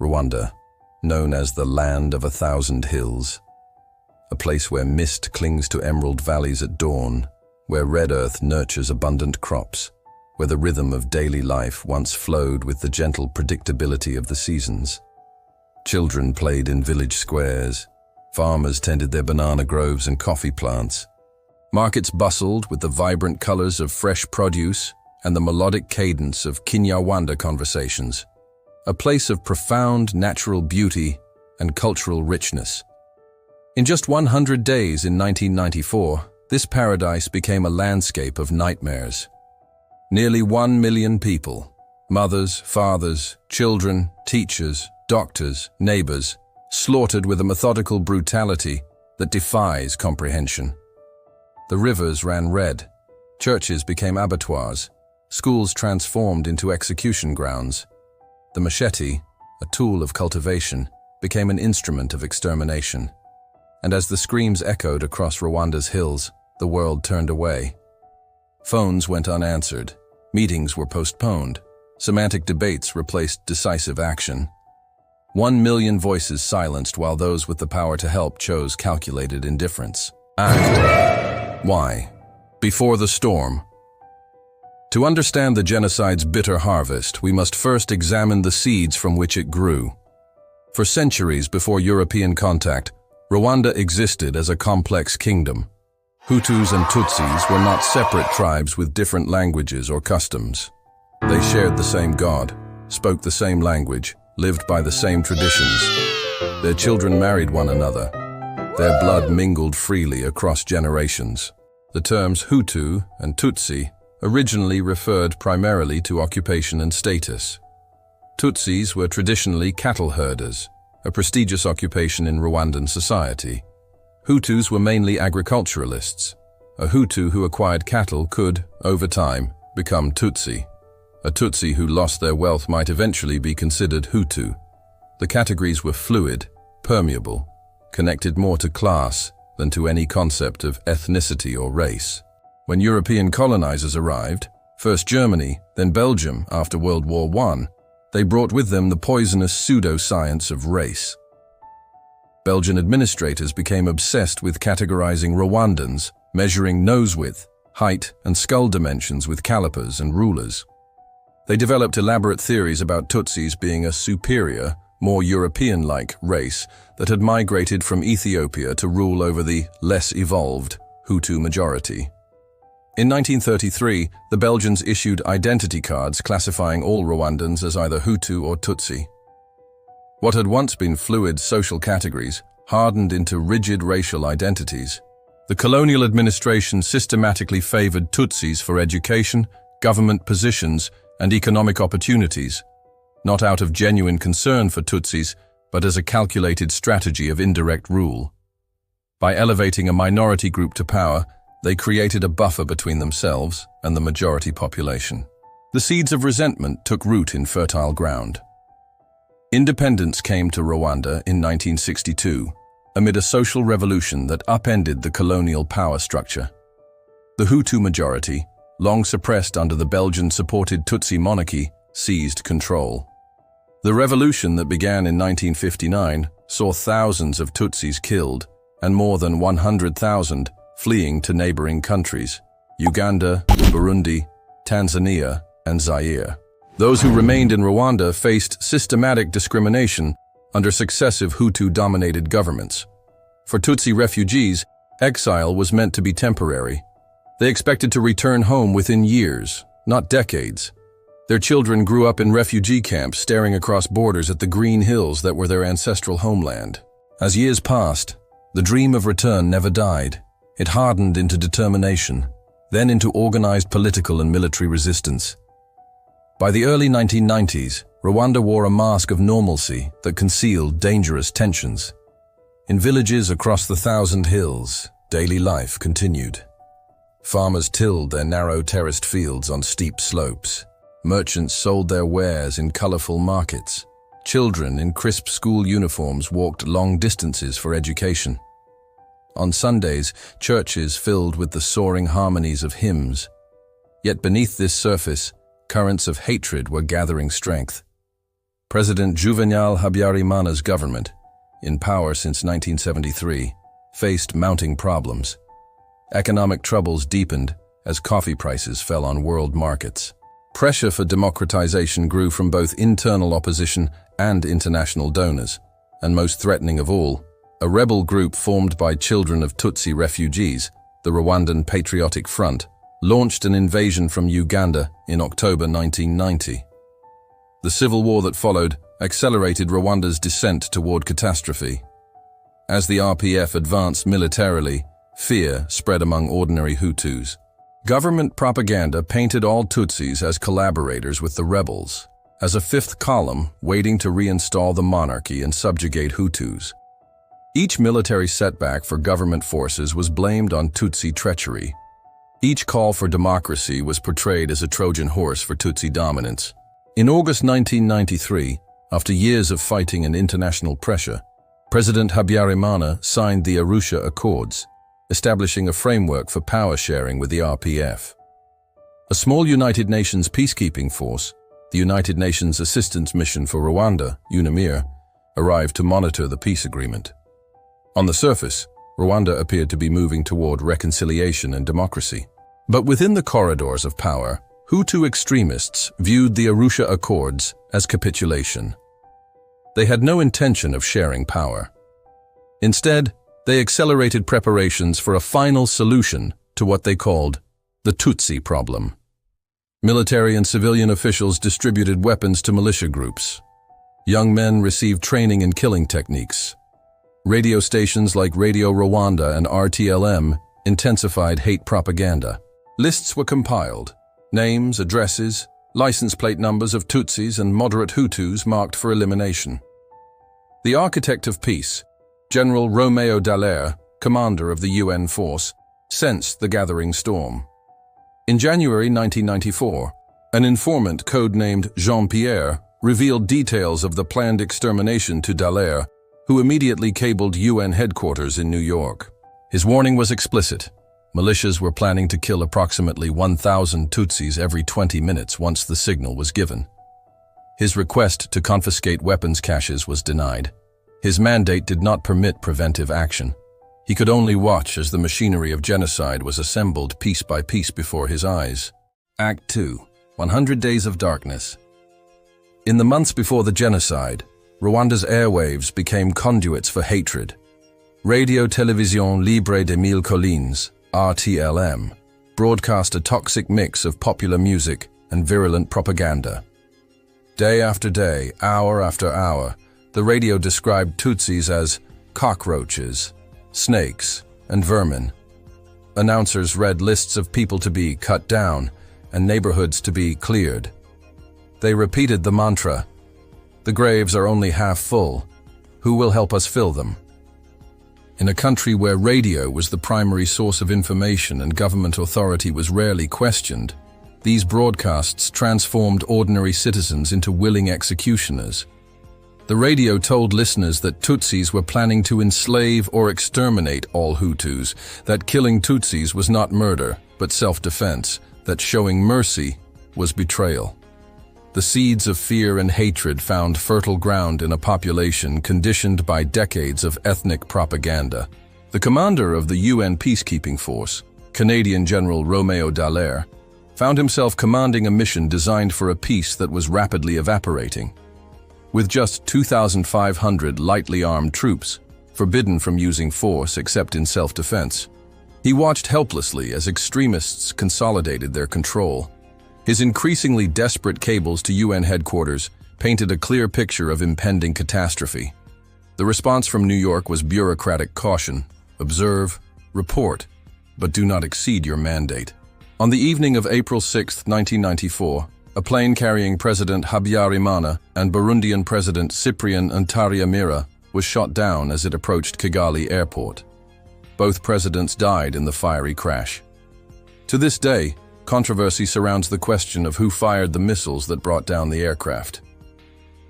Rwanda, known as the Land of 1,000 Hills. A place where mist clings to emerald valleys at dawn, where red earth nurtures abundant crops, where the rhythm of daily life once flowed with the gentle predictability of the seasons. Children played in village squares, farmers tended their banana groves and coffee plants. Markets bustled with the vibrant colors of fresh produce and the melodic cadence of Kinyarwanda conversations, a place of profound natural beauty and cultural richness. In just 100 days in 1994, this paradise became a landscape of nightmares. Nearly 1 million people, mothers, fathers, children, teachers, doctors, neighbors, slaughtered with a methodical brutality that defies comprehension. The rivers ran red, churches became abattoirs, schools transformed into execution grounds. The machete, a tool of cultivation, became an instrument of extermination. And as the screams echoed across Rwanda's hills, the world turned away. Phones went unanswered, meetings were postponed, semantic debates replaced decisive action. 1 million voices silenced while those with the power to help chose calculated indifference. And why? Before the storm. To understand the genocide's bitter harvest, we must first examine the seeds from which it grew. For centuries before European contact, Rwanda existed as a complex kingdom. Hutus and Tutsis were not separate tribes with different languages or customs. They shared the same God, spoke the same language, lived by the same traditions. Their children married one another. Their blood mingled freely across generations. The terms Hutu and Tutsi originally referred primarily to occupation and status. Tutsis were traditionally cattle herders, a prestigious occupation in Rwandan society. Hutus were mainly agriculturalists. A Hutu who acquired cattle could, over time, become Tutsi. A Tutsi who lost their wealth might eventually be considered Hutu. The categories were fluid, permeable, connected more to class than to any concept of ethnicity or race. When European colonizers arrived, first Germany, then Belgium after World War I, they brought with them the poisonous pseudoscience of race. Belgian administrators became obsessed with categorizing Rwandans, measuring nose width, height, and skull dimensions with calipers and rulers. They developed elaborate theories about Tutsis being a superior, more European-like race that had migrated from Ethiopia to rule over the less evolved Hutu majority. In 1933, the Belgians issued identity cards classifying all Rwandans as either Hutu or Tutsi. What had once been fluid social categories hardened into rigid racial identities. The colonial administration systematically favored Tutsis for education, government positions, and economic opportunities, not out of genuine concern for Tutsis, but as a calculated strategy of indirect rule. By elevating a minority group to power, they created a buffer between themselves and the majority population. The seeds of resentment took root in fertile ground. Independence came to Rwanda in 1962, amid a social revolution that upended the colonial power structure. The Hutu majority, long suppressed under the Belgian-supported Tutsi monarchy, seized control. The revolution that began in 1959 saw thousands of Tutsis killed and more than 100,000 fleeing to neighboring countries, Uganda, Burundi, Tanzania, and Zaire. Those who remained in Rwanda faced systematic discrimination under successive Hutu-dominated governments. For Tutsi refugees, exile was meant to be temporary. They expected to return home within years, not decades. Their children grew up in refugee camps staring across borders at the green hills that were their ancestral homeland. As years passed, the dream of return never died. It hardened into determination, then into organized political and military resistance. By the early 1990s, Rwanda wore a mask of normalcy that concealed dangerous tensions. In villages across the 1,000 hills, daily life continued. Farmers tilled their narrow terraced fields on steep slopes. Merchants sold their wares in colorful markets. Children in crisp school uniforms walked long distances for education. On Sundays, churches filled with the soaring harmonies of hymns. Yet beneath this surface, currents of hatred were gathering strength. President Juvenal Habyarimana's government, in power since 1973, faced mounting problems. Economic troubles deepened as coffee prices fell on world markets. Pressure for democratization grew from both internal opposition and international donors, and most threatening of all, a rebel group formed by children of Tutsi refugees, the Rwandan Patriotic Front, launched an invasion from Uganda in October 1990. The civil war that followed accelerated Rwanda's descent toward catastrophe. As the RPF advanced militarily, fear spread among ordinary Hutus. Government propaganda painted all Tutsis as collaborators with the rebels, as a fifth column waiting to reinstall the monarchy and subjugate Hutus. Each military setback for government forces was blamed on Tutsi treachery. Each call for democracy was portrayed as a Trojan horse for Tutsi dominance. In August 1993, after years of fighting and international pressure, President Habyarimana signed the Arusha Accords, establishing a framework for power sharing with the RPF. A small United Nations peacekeeping force, the United Nations Assistance Mission for Rwanda, UNAMIR, arrived to monitor the peace agreement. On the surface, Rwanda appeared to be moving toward reconciliation and democracy. But within the corridors of power, Hutu extremists viewed the Arusha Accords as capitulation. They had no intention of sharing power. Instead, they accelerated preparations for a final solution to what they called the Tutsi problem. Military and civilian officials distributed weapons to militia groups. Young men received training in killing techniques. Radio stations like Radio Rwanda and RTLM intensified hate propaganda. Lists were compiled. Names, addresses, license plate numbers of Tutsis and moderate Hutus marked for elimination. The architect of peace, General Romeo Dallaire, commander of the UN force, sensed the gathering storm. In January 1994, an informant codenamed Jean-Pierre revealed details of the planned extermination to Dallaire, who immediately cabled UN headquarters in New York. His warning was explicit. Militias were planning to kill approximately 1,000 Tutsis every 20 minutes once the signal was given. His request to confiscate weapons caches was denied. His mandate did not permit preventive action. He could only watch as the machinery of genocide was assembled piece by piece before his eyes. Act 2. 100 Days of Darkness. In the months before the genocide, Rwanda's airwaves became conduits for hatred. Radio Télévision Libre des Mille Collines, RTLM, broadcast a toxic mix of popular music and virulent propaganda. Day after day, hour after hour, the radio described Tutsis as cockroaches, snakes, and vermin. Announcers read lists of people to be cut down and neighborhoods to be cleared. They repeated the mantra, "The graves are only half full. Who will help us fill them?" In a country where radio was the primary source of information and government authority was rarely questioned, these broadcasts transformed ordinary citizens into willing executioners. The radio told listeners that Tutsis were planning to enslave or exterminate all Hutus, that killing Tutsis was not murder, but self-defense, that showing mercy was betrayal. The seeds of fear and hatred found fertile ground in a population conditioned by decades of ethnic propaganda. The commander of the UN peacekeeping force, Canadian General Romeo Dallaire, found himself commanding a mission designed for a peace that was rapidly evaporating. With just 2,500 lightly armed troops, forbidden from using force except in self-defense, he watched helplessly as extremists consolidated their control. His increasingly desperate cables to UN headquarters painted a clear picture of impending catastrophe. The response from New York was bureaucratic caution: observe, report, but do not exceed your mandate. On the evening of April 6, 1994, a plane carrying President Habyarimana and Burundian President Cyprien Ntaryamira was shot down as it approached Kigali airport. Both presidents died in the fiery crash. To this day, controversy surrounds the question of who fired the missiles that brought down the aircraft.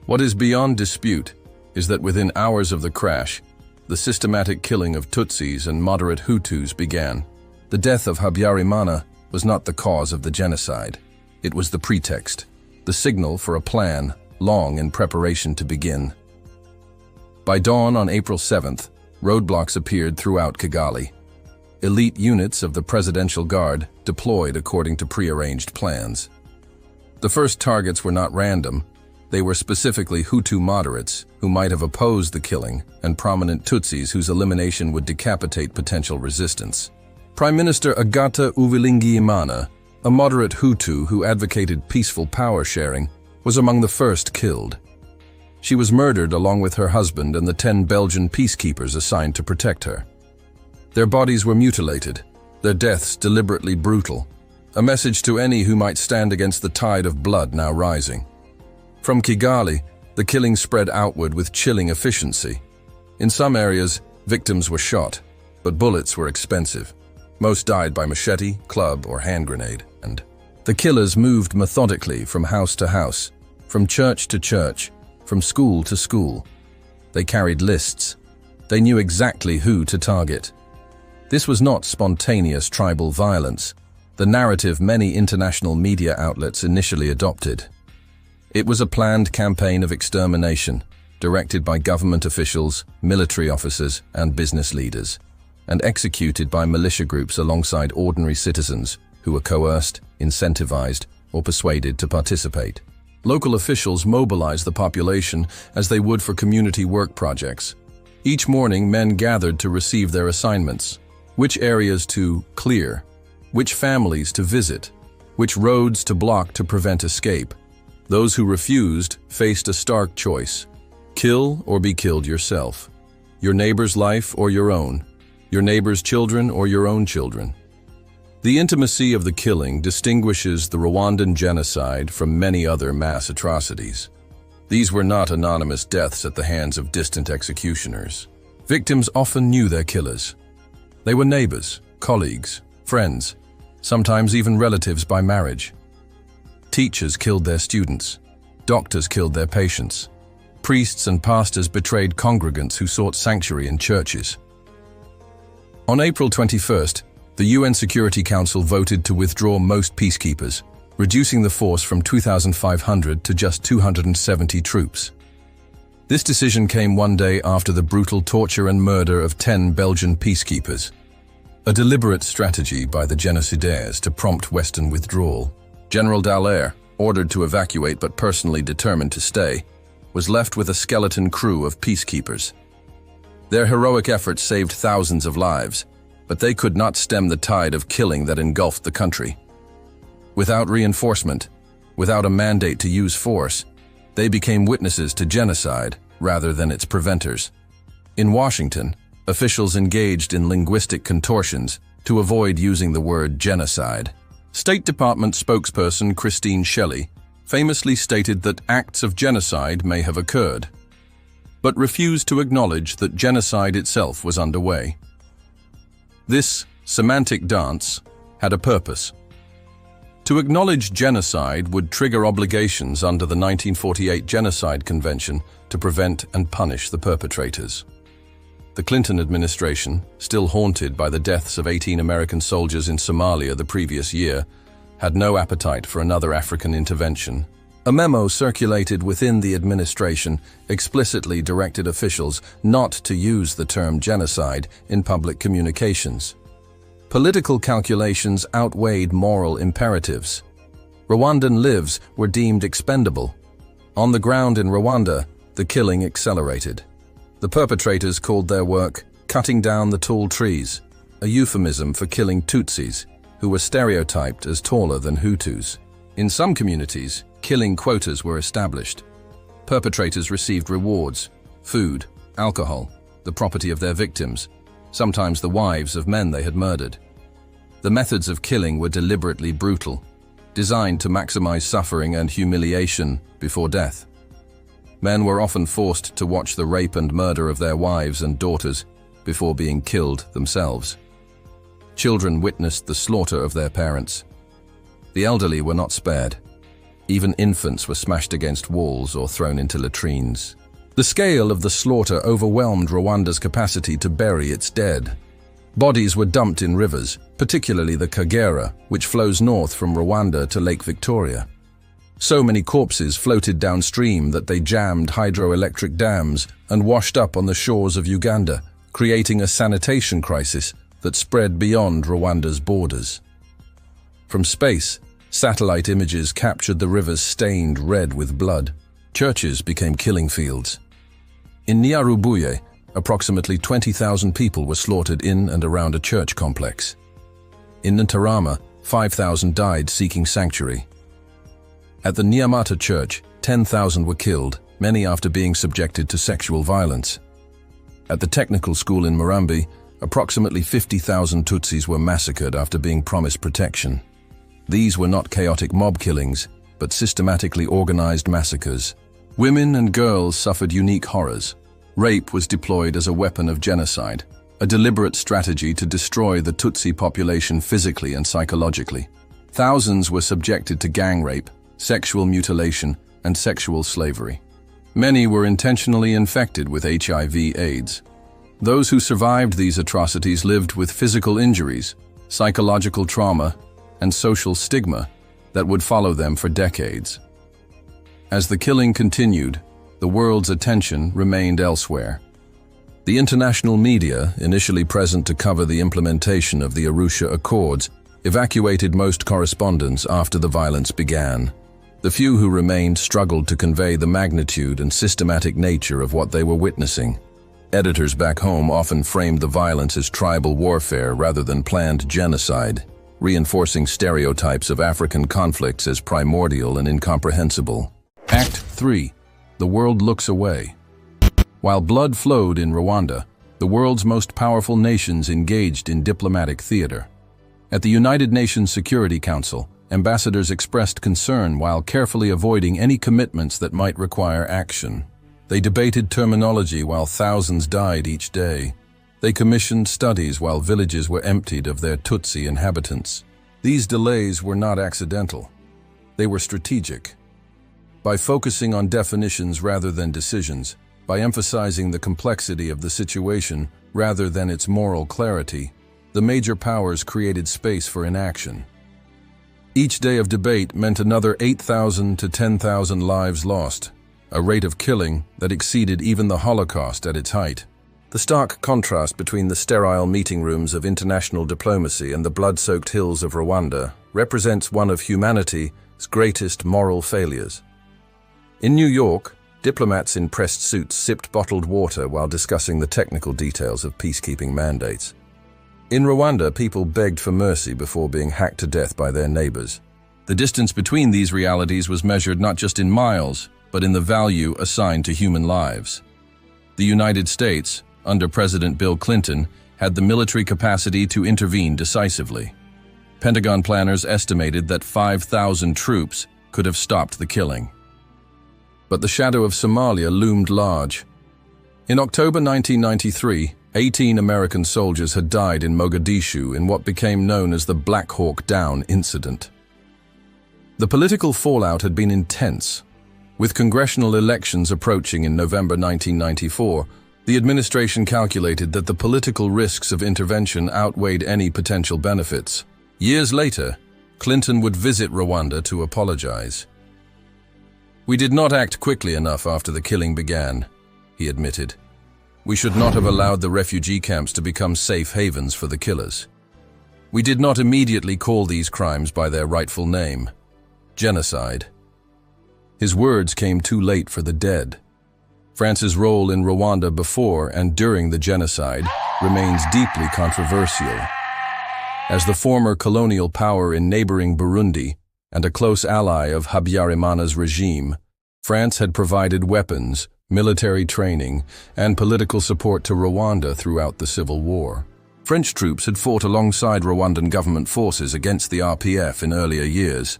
What is beyond dispute is that within hours of the crash, the systematic killing of Tutsis and moderate Hutus began. The death of Habyarimana was not the cause of the genocide. It was the pretext, the signal for a plan long in preparation to begin. By dawn on April 7th, roadblocks appeared throughout Kigali. Elite units of the Presidential Guard deployed according to prearranged plans. The first targets were not random. They were specifically Hutu moderates who might have opposed the killing and prominent Tutsis whose elimination would decapitate potential resistance. Prime Minister Agatha Uwilingiyimana, a moderate Hutu who advocated peaceful power sharing, was among the first killed. She was murdered along with her husband and the 10 Belgian peacekeepers assigned to protect her. Their bodies were mutilated, their deaths deliberately brutal, a message to any who might stand against the tide of blood now rising. From Kigali, the killing spread outward with chilling efficiency. In some areas, victims were shot, but bullets were expensive. Most died by machete, club, or hand grenade, and the killers moved methodically from house to house, from church to church, from school to school. They carried lists. They knew exactly who to target. This was not spontaneous tribal violence, the narrative many international media outlets initially adopted. It was a planned campaign of extermination, directed by government officials, military officers, and business leaders, and executed by militia groups alongside ordinary citizens who were coerced, incentivized, or persuaded to participate. Local officials mobilized the population as they would for community work projects. Each morning, men gathered to receive their assignments: which areas to clear, which families to visit, which roads to block to prevent escape. Those who refused faced a stark choice: kill or be killed yourself, your neighbor's life or your own, your neighbor's children or your own children. The intimacy of the killing distinguishes the Rwandan genocide from many other mass atrocities. These were not anonymous deaths at the hands of distant executioners. Victims often knew their killers. They were neighbors, colleagues, friends, sometimes even relatives by marriage. Teachers killed their students. Doctors killed their patients. Priests and pastors betrayed congregants who sought sanctuary in churches. On April 21st, the UN Security Council voted to withdraw most peacekeepers, reducing the force from 2,500 to just 270 troops. This decision came one day after the brutal torture and murder of 10 Belgian peacekeepers, a deliberate strategy by the genocidaires to prompt Western withdrawal. General Dallaire, ordered to evacuate but personally determined to stay, was left with a skeleton crew of peacekeepers. Their heroic efforts saved thousands of lives, but they could not stem the tide of killing that engulfed the country. Without reinforcement, without a mandate to use force, they became witnesses to genocide rather than its preventers. In Washington, officials engaged in linguistic contortions to avoid using the word genocide. State Department spokesperson Christine Shelley famously stated that acts of genocide may have occurred, but refused to acknowledge that genocide itself was underway. This semantic dance had a purpose. To acknowledge genocide would trigger obligations under the 1948 Genocide Convention to prevent and punish the perpetrators. The Clinton administration, still haunted by the deaths of 18 American soldiers in Somalia the previous year, had no appetite for another African intervention. A memo circulated within the administration explicitly directed officials not to use the term genocide in public communications. Political calculations outweighed moral imperatives. Rwandan lives were deemed expendable. On the ground in Rwanda, the killing accelerated. The perpetrators called their work cutting down the tall trees, a euphemism for killing Tutsis, who were stereotyped as taller than Hutus. In some communities, killing quotas were established. Perpetrators received rewards, food, alcohol, the property of their victims, sometimes the wives of men they had murdered. The methods of killing were deliberately brutal, designed to maximize suffering and humiliation before death. Men were often forced to watch the rape and murder of their wives and daughters before being killed themselves. Children witnessed the slaughter of their parents. The elderly were not spared. Even infants were smashed against walls or thrown into latrines. The scale of the slaughter overwhelmed Rwanda's capacity to bury its dead. Bodies were dumped in rivers, particularly the Kagera, which flows north from Rwanda to Lake Victoria. So many corpses floated downstream that they jammed hydroelectric dams and washed up on the shores of Uganda, creating a sanitation crisis that spread beyond Rwanda's borders. From space, satellite images captured the rivers stained red with blood. Churches became killing fields. In Nyarubuye, approximately 20,000 people were slaughtered in and around a church complex. In Ntarama, 5,000 died seeking sanctuary. At the Nyamata church, 10,000 were killed, many after being subjected to sexual violence. At the technical school in Murambi, approximately 50,000 Tutsis were massacred after being promised protection. These were not chaotic mob killings, but systematically organized massacres. Women and girls suffered unique horrors. Rape was deployed as a weapon of genocide, a deliberate strategy to destroy the Tutsi population physically and psychologically. Thousands were subjected to gang rape, sexual mutilation, and sexual slavery. Many were intentionally infected with HIV/AIDS. Those who survived these atrocities lived with physical injuries, psychological trauma, and social stigma that would follow them for decades. As the killing continued, the world's attention remained elsewhere. The international media, initially present to cover the implementation of the Arusha Accords, evacuated most correspondents after the violence began. The few who remained struggled to convey the magnitude and systematic nature of what they were witnessing. Editors back home often framed the violence as tribal warfare rather than planned genocide, reinforcing stereotypes of African conflicts as primordial and incomprehensible. Act 3. The world looks away. While blood flowed in Rwanda, the world's most powerful nations engaged in diplomatic theater. At the United Nations Security Council, ambassadors expressed concern while carefully avoiding any commitments that might require action. They debated terminology while thousands died each day. They commissioned studies while villages were emptied of their Tutsi inhabitants. These delays were not accidental. They were strategic. By focusing on definitions rather than decisions, by emphasizing the complexity of the situation rather than its moral clarity, the major powers created space for inaction. Each day of debate meant another 8,000 to 10,000 lives lost, a rate of killing that exceeded even the Holocaust at its height. The stark contrast between the sterile meeting rooms of international diplomacy and the blood-soaked hills of Rwanda represents one of humanity's greatest moral failures. In New York, diplomats in pressed suits sipped bottled water while discussing the technical details of peacekeeping mandates. In Rwanda, people begged for mercy before being hacked to death by their neighbors. The distance between these realities was measured not just in miles, but in the value assigned to human lives. The United States, under President Bill Clinton, had the military capacity to intervene decisively. Pentagon planners estimated that 5,000 troops could have stopped the killing. But the shadow of Somalia loomed large. In October 1993, 18 American soldiers had died in Mogadishu in what became known as the Black Hawk Down incident. The political fallout had been intense. With congressional elections approaching in November 1994, the administration calculated that the political risks of intervention outweighed any potential benefits. Years later, Clinton would visit Rwanda to apologize. "We did not act quickly enough after the killing began," he admitted. "We should not have allowed the refugee camps to become safe havens for the killers. We did not immediately call these crimes by their rightful name: genocide." His words came too late for the dead. France's role in Rwanda before and during the genocide remains deeply controversial. As the former colonial power in neighboring Burundi and a close ally of Habyarimana's regime, France had provided weapons, military training, and political support to Rwanda throughout the civil war. French troops had fought alongside Rwandan government forces against the RPF in earlier years.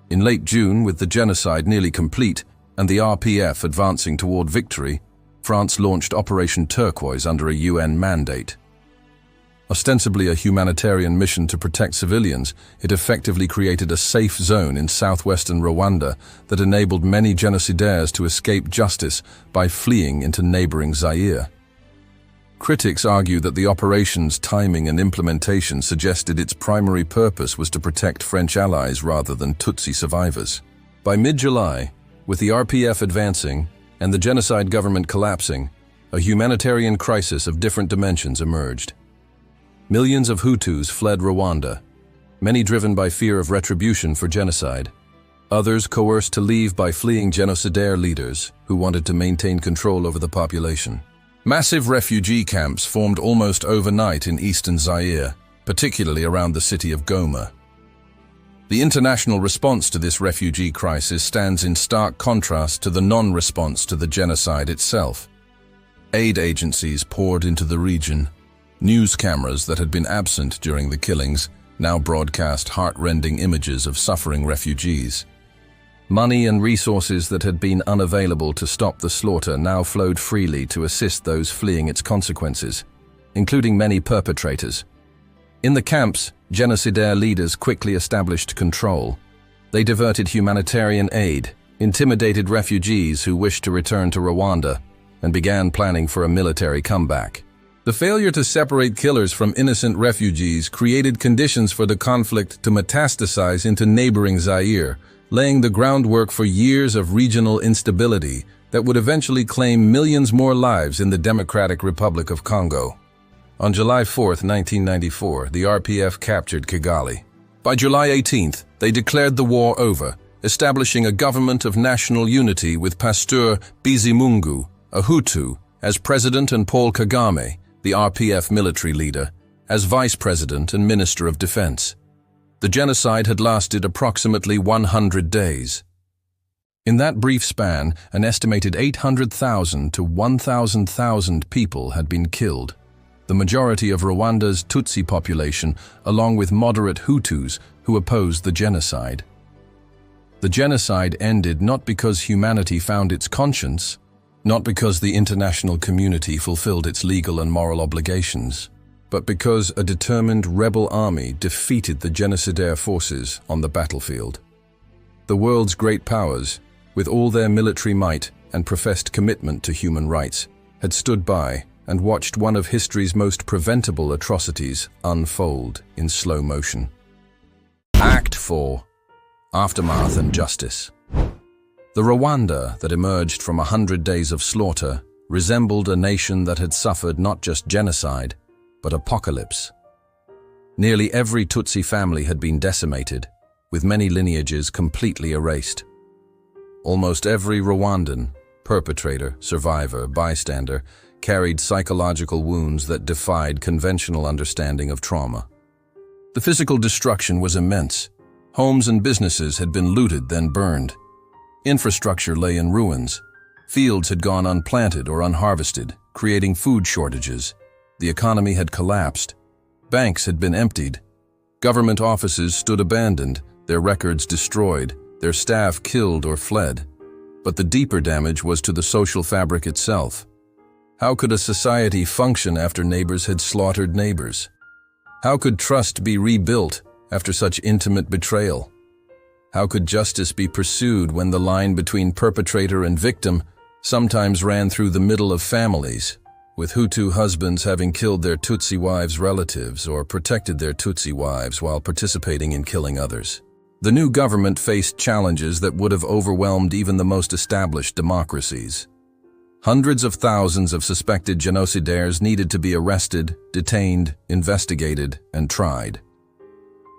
In late June, with the genocide nearly complete and the RPF advancing toward victory, France launched Operation Turquoise under a UN mandate. Ostensibly a humanitarian mission to protect civilians, it effectively created a safe zone in southwestern Rwanda that enabled many genocidaires to escape justice by fleeing into neighboring Zaire. Critics argue that the operation's timing and implementation suggested its primary purpose was to protect French allies rather than Tutsi survivors. By mid-July, with the RPF advancing and the genocide government collapsing, a humanitarian crisis of different dimensions emerged. Millions of Hutus fled Rwanda, many driven by fear of retribution for genocide. Others coerced to leave by fleeing genocidaire leaders who wanted to maintain control over the population. Massive refugee camps formed almost overnight in eastern Zaire, particularly around the city of Goma. The international response to this refugee crisis stands in stark contrast to the non-response to the genocide itself. Aid agencies poured into the region. News cameras that had been absent during the killings now broadcast heart-rending images of suffering refugees. Money and resources that had been unavailable to stop the slaughter now flowed freely to assist those fleeing its consequences, including many perpetrators. In the camps, genocidaire leaders quickly established control. They diverted humanitarian aid, intimidated refugees who wished to return to Rwanda, and began planning for a military comeback. The failure to separate killers from innocent refugees created conditions for the conflict to metastasize into neighboring Zaire, laying the groundwork for years of regional instability that would eventually claim millions more lives in the Democratic Republic of Congo. On July 4, 1994, the RPF captured Kigali. By July 18th, they declared the war over, establishing a government of national unity with Pasteur Bizimungu, a Hutu, as president and Paul Kagame, the RPF military leader, as vice president and minister of defense. The genocide had lasted approximately 100 days. In that brief span, an estimated 800,000 to 1,000 people had been killed. The majority of Rwanda's Tutsi population, along with moderate Hutus who opposed the genocide. The genocide ended not because humanity found its conscience, not because the international community fulfilled its legal and moral obligations, but because a determined rebel army defeated the genocidaire forces on the battlefield. The world's great powers, with all their military might and professed commitment to human rights, had stood by and watched one of history's most preventable atrocities unfold in slow motion. Act 4. Aftermath and Justice. The Rwanda that emerged from 100 days of slaughter resembled a nation that had suffered not just genocide, but apocalypse. Nearly every Tutsi family had been decimated, with many lineages completely erased. Almost every Rwandan, perpetrator, survivor, bystander, carried psychological wounds that defied conventional understanding of trauma. The physical destruction was immense. Homes and businesses had been looted, then burned. Infrastructure lay in ruins. Fields had gone unplanted or unharvested, creating food shortages. The economy had collapsed. Banks had been emptied. Government offices stood abandoned, their records destroyed, their staff killed or fled. But the deeper damage was to the social fabric itself. How could a society function after neighbors had slaughtered neighbors? How could trust be rebuilt after such intimate betrayal? How could justice be pursued when the line between perpetrator and victim sometimes ran through the middle of families, with Hutu husbands having killed their Tutsi wives' relatives or protected their Tutsi wives while participating in killing others? The new government faced challenges that would have overwhelmed even the most established democracies. Hundreds of thousands of suspected genocidaires needed to be arrested, detained, investigated, and tried.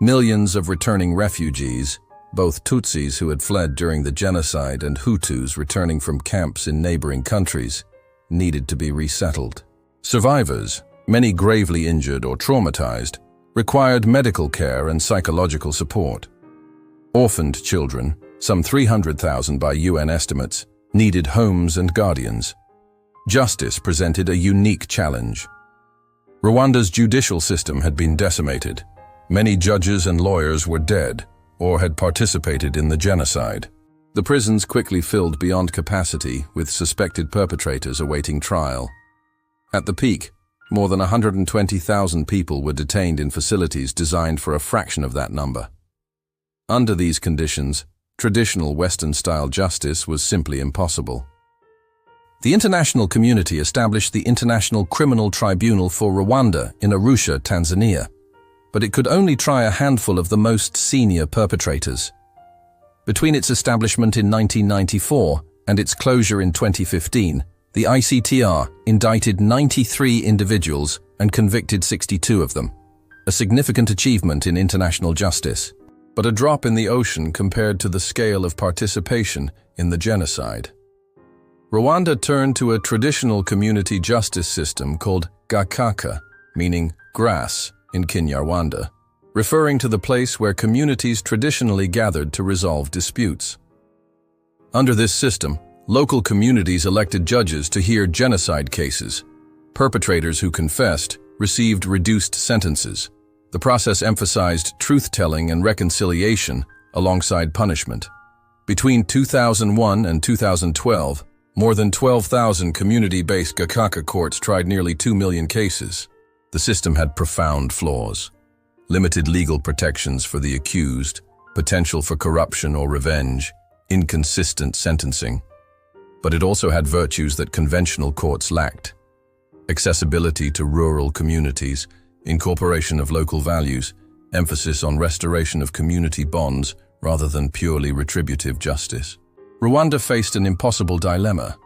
Millions of returning refugees, both Tutsis who had fled during the genocide and Hutus returning from camps in neighboring countries, needed to be resettled. Survivors, many gravely injured or traumatized, required medical care and psychological support. Orphaned children, some 300,000 by UN estimates, needed homes and guardians. Justice presented a unique challenge. Rwanda's judicial system had been decimated. Many judges and lawyers were dead or had participated in the genocide. The prisons quickly filled beyond capacity with suspected perpetrators awaiting trial. At the peak, more than 120,000 people were detained in facilities designed for a fraction of that number. Under these conditions, traditional Western-style justice was simply impossible. The international community established the International Criminal Tribunal for Rwanda in Arusha, Tanzania, but it could only try a handful of the most senior perpetrators. Between its establishment in 1994 and its closure in 2015, the ICTR indicted 93 individuals and convicted 62 of them, a significant achievement in international justice, but a drop in the ocean compared to the scale of participation in the genocide. Rwanda turned to a traditional community justice system called Gakaka, meaning grass in Kinyarwanda, referring to the place where communities traditionally gathered to resolve disputes. Under this system, local communities elected judges to hear genocide cases. Perpetrators who confessed received reduced sentences. The process emphasized truth-telling and reconciliation alongside punishment. Between 2001 and 2012, more than 12,000 community-based Gakaka courts tried nearly 2 million cases. The system had profound flaws. Limited legal protections for the accused, potential for corruption or revenge, inconsistent sentencing. But it also had virtues that conventional courts lacked. Accessibility to rural communities, incorporation of local values, emphasis on restoration of community bonds rather than purely retributive justice. Rwanda faced an impossible dilemma.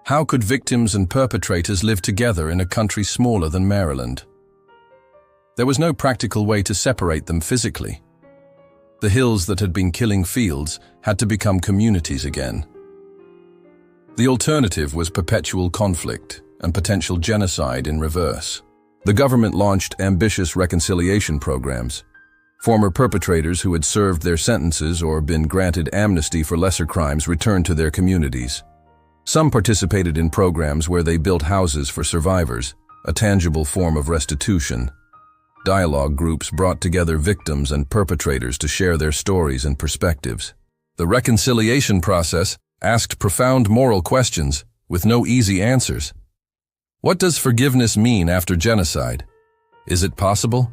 How could victims and perpetrators live together in a country smaller than Maryland? There was no practical way to separate them physically. The hills that had been killing fields had to become communities again. The alternative was perpetual conflict and potential genocide in reverse. The government launched ambitious reconciliation programs. Former perpetrators who had served their sentences or been granted amnesty for lesser crimes returned to their communities. Some participated in programs where they built houses for survivors, a tangible form of restitution. Dialogue groups brought together victims and perpetrators to share their stories and perspectives. The reconciliation process asked profound moral questions with no easy answers. What does forgiveness mean after genocide? Is it possible?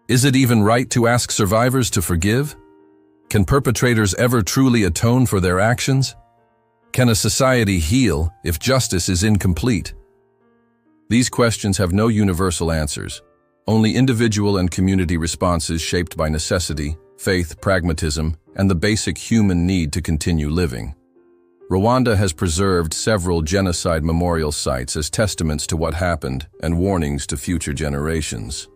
Is it even right to ask survivors to forgive? Can perpetrators ever truly atone for their actions? Can a society heal if justice is incomplete? These questions have no universal answers, only individual and community responses shaped by necessity, faith, pragmatism, and the basic human need to continue living. Rwanda has preserved several genocide memorial sites as testaments to what happened and warnings to future generations.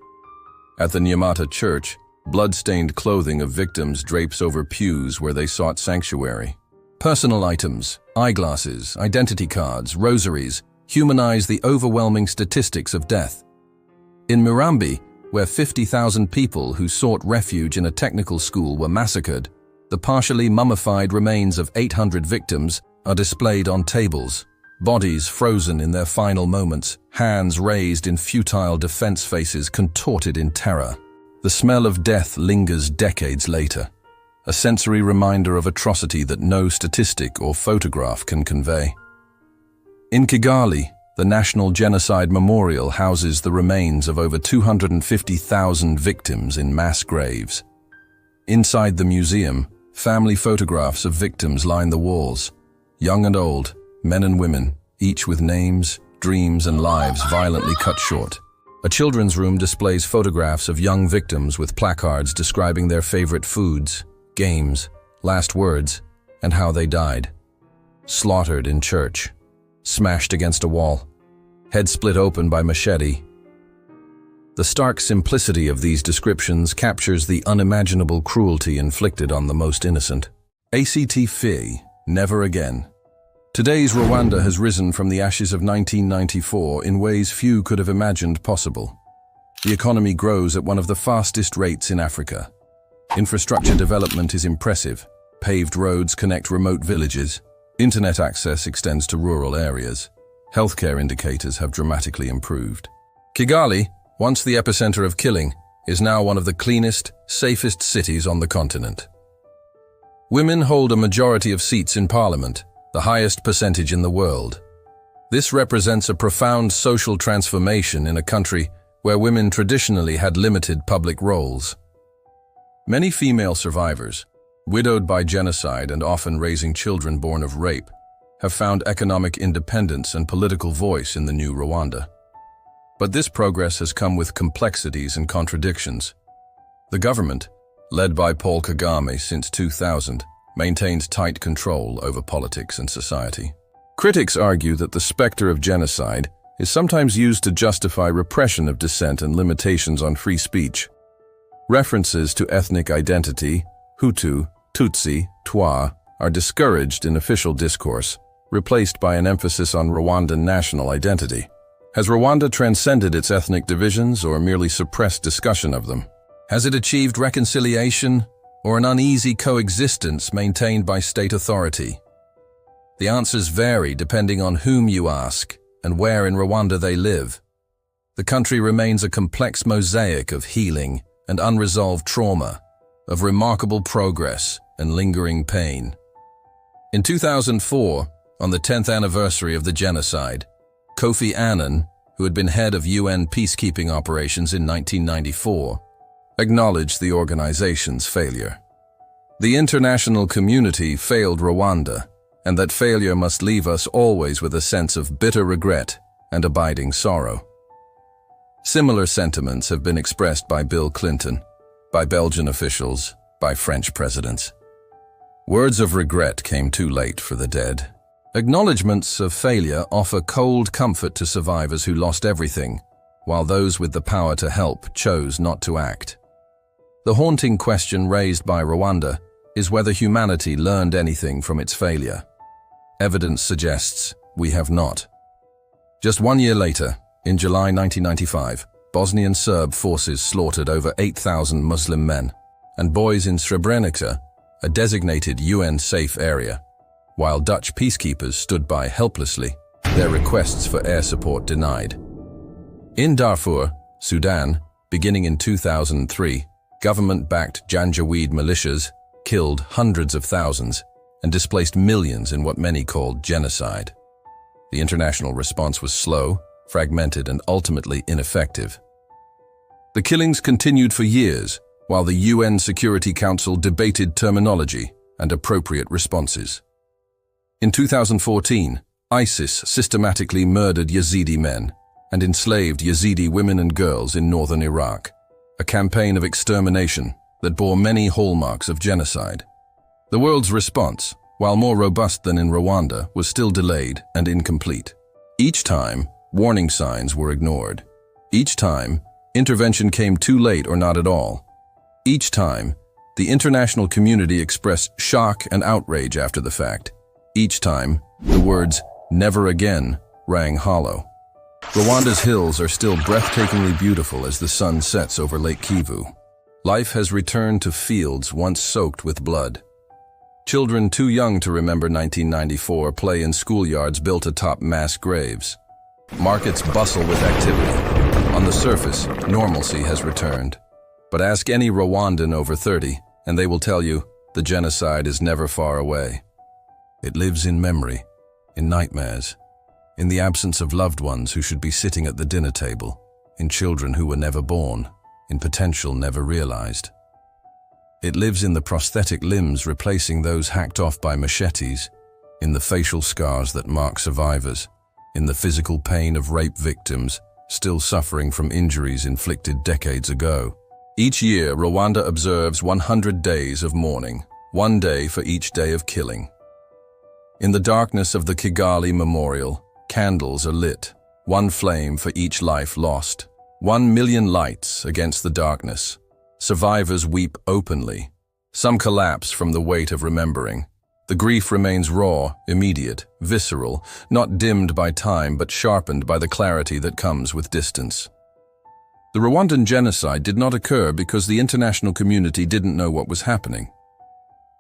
At the Nyamata Church, blood-stained clothing of victims drapes over pews where they sought sanctuary. Personal items, eyeglasses, identity cards, rosaries humanize the overwhelming statistics of death. In Murambi, where 50,000 people who sought refuge in a technical school were massacred, the partially mummified remains of 800 victims are displayed on tables, bodies frozen in their final moments, hands raised in futile defense faces contorted in terror. The smell of death lingers decades later, a sensory reminder of atrocity that no statistic or photograph can convey. In Kigali, the National Genocide Memorial houses the remains of over 250,000 victims in mass graves. Inside the museum, family photographs of victims line the walls, young and old, men and women, each with names, dreams, and lives violently cut short. A children's room displays photographs of young victims with placards describing their favorite foods, games, last words, and how they died. Slaughtered in church, smashed against a wall, head split open by machete. The stark simplicity of these descriptions captures the unimaginable cruelty inflicted on the most innocent. ACT Fi, never again. Today's Rwanda has risen from the ashes of 1994 in ways few could have imagined possible. The economy grows at one of the fastest rates in Africa. Infrastructure development is impressive. Paved roads connect remote villages. Internet access extends to rural areas. Healthcare indicators have dramatically improved. Kigali, once the epicenter of killing, is now one of the cleanest, safest cities on the continent. Women hold a majority of seats in parliament, the highest percentage in the world. This represents a profound social transformation in a country where women traditionally had limited public roles. Many female survivors, widowed by genocide and often raising children born of rape, have found economic independence and political voice in the new Rwanda. But this progress has come with complexities and contradictions. The government, led by Paul Kagame since 2000, maintained tight control over politics and society. Critics argue that the specter of genocide is sometimes used to justify repression of dissent and limitations on free speech. References to ethnic identity, Hutu, Tutsi, Twa, are discouraged in official discourse, replaced by an emphasis on Rwandan national identity. Has Rwanda transcended its ethnic divisions or merely suppressed discussion of them? Has it achieved reconciliation or an uneasy coexistence maintained by state authority? The answers vary depending on whom you ask and where in Rwanda they live. The country remains a complex mosaic of healing and unresolved trauma, of remarkable progress and lingering pain. In 2004, on the 10th anniversary of the genocide, Kofi Annan, who had been head of UN peacekeeping operations in 1994, acknowledged the organization's failure. The international community failed Rwanda, and that failure must leave us always with a sense of bitter regret and abiding sorrow. Similar sentiments have been expressed by Bill Clinton, by Belgian officials, by French presidents. Words of regret came too late for the dead. Acknowledgements of failure offer cold comfort to survivors who lost everything, while those with the power to help chose not to act. The haunting question raised by Rwanda is whether humanity learned anything from its failure. Evidence suggests we have not. Just 1 year later, in July 1995, Bosnian Serb forces slaughtered over 8,000 Muslim men and boys in Srebrenica, a designated UN-safe area, while Dutch peacekeepers stood by helplessly, their requests for air support denied. In Darfur, Sudan, beginning in 2003, government-backed Janjaweed militias killed hundreds of thousands and displaced millions in what many called genocide. The international response was slow, fragmented, and ultimately ineffective. The killings continued for years, while the UN Security Council debated terminology and appropriate responses. In 2014, ISIS systematically murdered Yazidi men and enslaved Yazidi women and girls in northern Iraq, a campaign of extermination that bore many hallmarks of genocide. The world's response, while more robust than in Rwanda, was still delayed and incomplete. Each time, warning signs were ignored. Each time, intervention came too late or not at all. Each time, the international community expressed shock and outrage after the fact. Each time, the words, "never again," rang hollow. Rwanda's hills are still breathtakingly beautiful as the sun sets over Lake Kivu. Life has returned to fields once soaked with blood. Children too young to remember 1994 play in schoolyards built atop mass graves. Markets bustle with activity. On the surface, normalcy has returned. But ask any Rwandan over 30, and they will tell you the genocide is never far away. It lives in memory, in nightmares, in the absence of loved ones who should be sitting at the dinner table, in children who were never born, in potential never realized. It lives in the prosthetic limbs replacing those hacked off by machetes, in the facial scars that mark survivors, in the physical pain of rape victims still suffering from injuries inflicted decades ago. Each year, Rwanda observes 100 days of mourning, 1 day for each day of killing. In the darkness of the Kigali Memorial, candles are lit, 1 flame for each life lost. 1 million lights against the darkness. Survivors weep openly. Some collapse from the weight of remembering. The grief remains raw, immediate, visceral, not dimmed by time but sharpened by the clarity that comes with distance. The Rwandan genocide did not occur because the international community didn't know what was happening.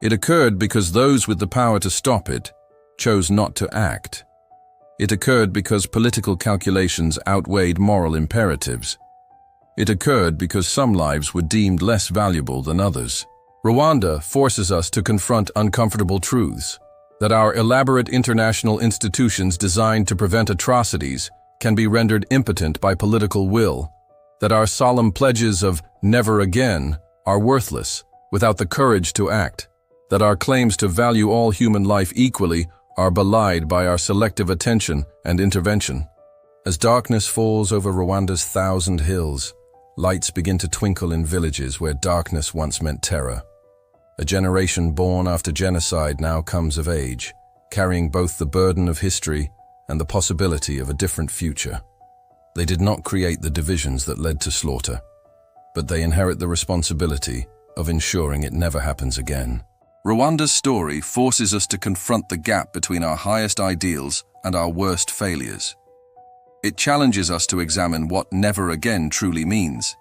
It occurred because those with the power to stop it chose not to act. It occurred because political calculations outweighed moral imperatives. It occurred because some lives were deemed less valuable than others. Rwanda forces us to confront uncomfortable truths, that our elaborate international institutions designed to prevent atrocities can be rendered impotent by political will, that our solemn pledges of never again are worthless without the courage to act, that our claims to value all human life equally are belied by our selective attention and intervention. As darkness falls over Rwanda's 1,000 hills, lights begin to twinkle in villages where darkness once meant terror. A generation born after genocide now comes of age, carrying both the burden of history and the possibility of a different future. They did not create the divisions that led to slaughter, but they inherit the responsibility of ensuring it never happens again. Rwanda's story forces us to confront the gap between our highest ideals and our worst failures. It challenges us to examine what never again truly means.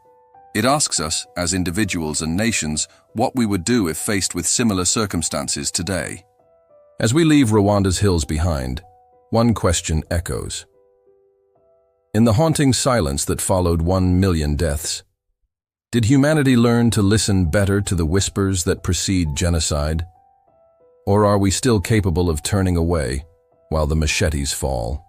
It asks us, as individuals and nations, what we would do if faced with similar circumstances today. As we leave Rwanda's hills behind, one question echoes. In the haunting silence that followed 1 million deaths, did humanity learn to listen better to the whispers that precede genocide? Or are we still capable of turning away while the machetes fall?